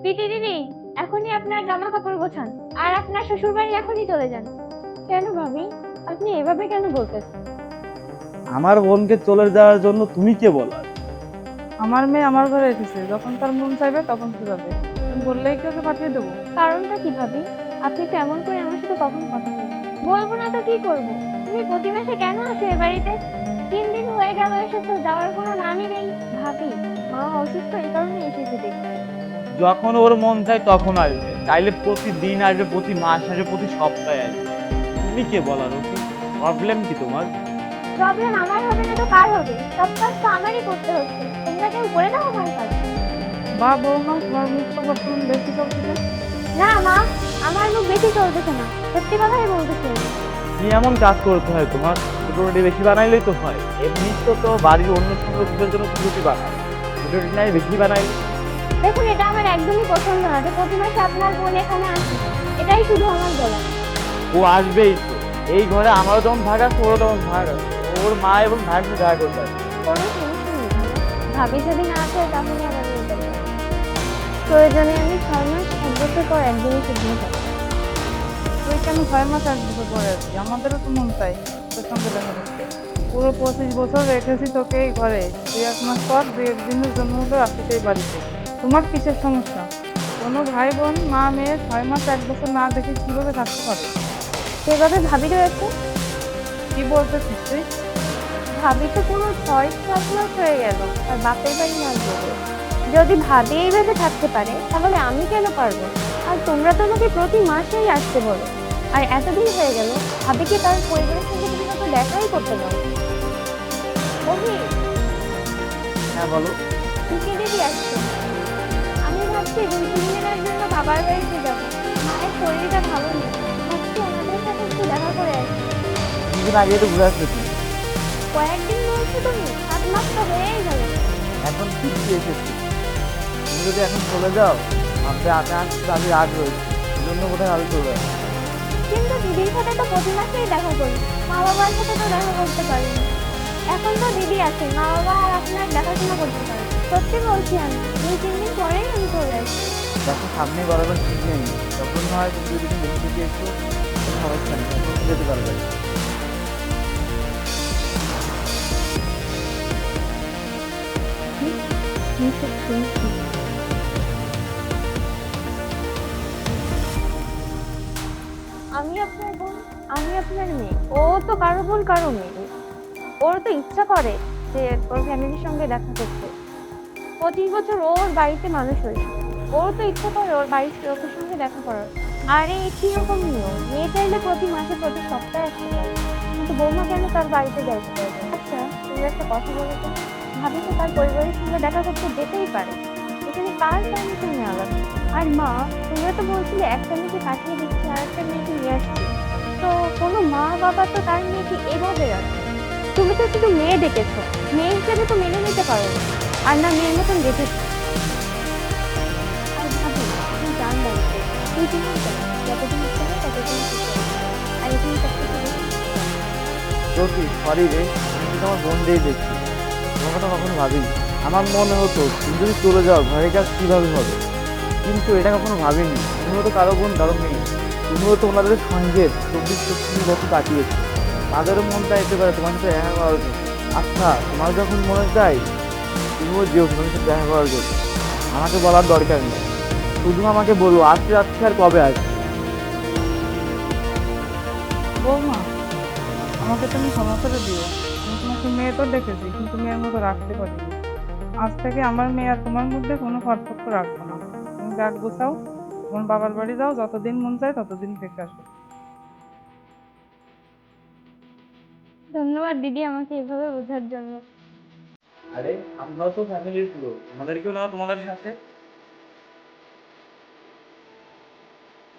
প্রীতি দিদি, এখনই আপনার জামা কাপড় গোছান আর আপনার শ্বশুর বাড়ি এখনই চলে যান। কেন ভাবি, আপনি এভাবে কেন বলতেছেন? আমার বোনকে চলে যাওয়ার জন্য তুমি কে বলার? আমার মেয়ে আমার ঘরে এসেছে, যখন তার মন চাইবে তখন সে যাবে। তুমি বললেই কি ওকে পাঠিয়ে দেবো? কারণটা কি ভাবি? আপনি তো এমন করে আমার সাথে কখনো কথা বলেন? বলবো না তো কি করব? তুমি প্রতি মাসে কেন আসো এ বাড়িতে? 3 দিন হয়ে গেল এসেছো, যাওয়ার কোনো নামই নেই। ভাবি, মা অসুস্থ, এই কারণে এসেছে দেখতে। যখন ওর মন চায় তখন আসবে, চাইলে প্রতিদিন আসবে, প্রতি মাস আসবে, প্রতি সপ্তাহে আসবে। তুমি কে বলার ওকে? প্রবলেম কি তোমার? প্রবলেম আমার হবে না তো কার হবে? সব কাজ তো আমারই করতে হচ্ছে, তোমরা কেউ করে দাও আমার কাজ। বা বৌমা, তোমার মুখ তো বর্তমান বেশি চলতেছে। না মা, আমার মুখ বেশি চলতেছে না, সত্যি কথাই বলতেছি আমি। কি এমন কাজ করতে হয় তোমার? ছোট রুটি বেশি বানাইলেই তো হয়। এমনি তো বাড়ির অন্য সদস্যদের জন্য ছোট রুটি বানায়, ছোট রুটি নাই বেশি বানাই। দেখুন, এটা আমার একদমই পছন্দ না যে প্রতি মাসে আপনার বোন এখানে আসে। এটাই শুধু আমার বলা। ও আসবেই তো। এই ঘরে আমারও যেমন ভাগ আছে, ওরও তেমন ভাগ আছে। ওর মা এবং ভাইয়ের সাথে দেখা করতে আসবে। কোনো সমস্যা নেই ভালো। ভাবি যদি না আসে তাহলে আবার নিয়ে যাবে। প্রয়োজনে আমি 6 মাস 1 বছর পর একদিনই সেখানে যাবো। তুই কেন 6 মাস 1 বছর পরে আসবি? আমাদেরও তো মন চাই তোর সঙ্গে দেখা করতে। পুরো 25 বছর রেখেছি তোকে এই ঘরে, তুই 1 মাস পর 2 একদিনের জন্য হলো আসিস এই বাড়িতে। তোমার কিসের সমস্যা? কোনো ভাই বোন মা মেয়ে 6 মাস 1 বছর না দেখে কিভাবে থাকতে পারে? সেভাবে ভাবি রয়েছে। কি বলতেছিস তুই? ভাবি তো পুরো 6-7 মাস হয়ে গেল আর বাপের বাড়ি না যাবে। যদি ভাবি এইভাবে থাকতে পারে তাহলে আমি কেন পারবো? আর তোমরা তো আমাকে প্রতি মাসেই আসতে বলো। আর এতদিন হয়ে গেল, ভাবিকে তার পরিবারের সঙ্গে তুমি তো দেখাই করতে পারো। অভি, হ্যাঁ বলো। পিসি দিদি আসছে। আমি ভাবছি 2-3 দিনের জন্য বাবার বাড়িতে যাবো। মায়ের শরীরটা ভালো নেই, ভাবছি ওনাদের সাথে একটু দেখা করে আসি। কিছুদিন আগে তো ঘুরে আসলে তুমি। কয়েকদিন বলছো তুমি? 7 মাস তো হয়েই গেল। এখন কি এসেছি? তুমি যদি এখন চলে যাও, আমাদের আকাশ আমি রাগ রয়েছে, এই জন্য কোথায় ভালো চলে যাবে। কিন্তু দিদির সাথে তো প্রতি মাসেই দেখা করি, মা বাবার সাথে তো দেখা করতে পারি না। এখন তো দিদি আছে, মা বাবা আর আপনার দেখাশোনা করতে পারে। সত্যি বলছি, আমি 2-3 দিন পরেই আমি চলে আসি। দেখো সামনে বরাবর ঠিক নেই, তখন হয় তুমি যদি বেশি থেকে একটু কোনো সমস্যা নেই, তখন তুমি যেতে পারবে। কি সব শুনছি? আমি আপনার বোন, আমি আপনার মেয়ে। ও তো কারো বোন কারো মেয়ে। ওর তো ইচ্ছা করে যে ওর ফ্যামিলির সঙ্গে দেখা করতে। 25 বছর ওর বাড়িতে মানুষ হয়েছে, ওর তো ইচ্ছা করে ওর বাড়ির লোকের সঙ্গে দেখা করার। আরে কিরকম নিয়ম, মেয়ে চাইলে প্রতি মাসে প্রতি সপ্তাহে আসতে পারে, কিন্তু বৌমা কেন তার বাড়িতে যাইতে পারবে? আচ্ছা, তুমি একটা কথা বলো তো, ভাবি তো তার পরিবারের সঙ্গে দেখা করতে যেতেই পারে, এখানে কার পারমিশন নেওয়া লাগবে? আর মা, তোমরা তো বলছিলে একটা মেয়েকে পাঠিয়ে দিচ্ছি আর একটা মেয়েকে নিয়ে আসছি। তো কোনো মা বাবা তো তার মেয়েকে এভাবে রাখে। তুমি তো শুধু মেয়ে ডেকেছো, মেয়ে হিসেবে তো মেনে নিতে পারো না, আর না মেয়ের মতন দেখেছো। আর ভাবি, তুমি জান বাড়িতে 2-3 দিন কেন, যতদিন ইচ্ছে হয় ততদিন সুখে থাকো। আর এখানে সবকিছু বেশি সুখে থাকো। সত্যি সরি রে, আমি কিন্তু আমার বোন দিয়েই দেখছি, তোমার কথা কখনো ভাবিনি। আমার মনে হতো তুমি যদি চলে যাও ঘরের কাজ কিভাবে হবে, কিন্তু এটা কখনো ভাবিনি। তুমিও তো কারো বোন কারো মেয়ে, তুমিও তো ওনাদের সঙ্গে 24-25 বছর কাটিয়েছো, তাদেরও মন চাইতে পারে তোমার সাথে দেখা করার জন্য। আচ্ছা, তোমার যখন মনে চাই তুমিও যেও তোমার সাথে দেখা করার জন্য, আমাকে বলার দরকার নেই। শুধু আমাকে বলো আজকে রাত্রে আর কবে আসবে। বৌমা, আমাকে তুমি ক্ষমা করে দিও। আমি তোমাকে মেয়ে তো দেখেছি, কিন্তু মেয়ের মতো রাখতে পারিনি। আজ থেকে আমার মেয়ে আর তোমার মধ্যে কোনো পার্থক্য রাখবো না। তুমি ব্যাগ গোছাও, তোমার বাবার বাড়ি যাও, যতদিন মন চায় ততদিন থেকে আসো। ধন্যবাদ দিদি আমাকে এভাবে বোঝার জন্য। আরে আমরাও তো ফ্যামিলির পুরো, আমাদেরকেও নাও তোমাদের সাথে।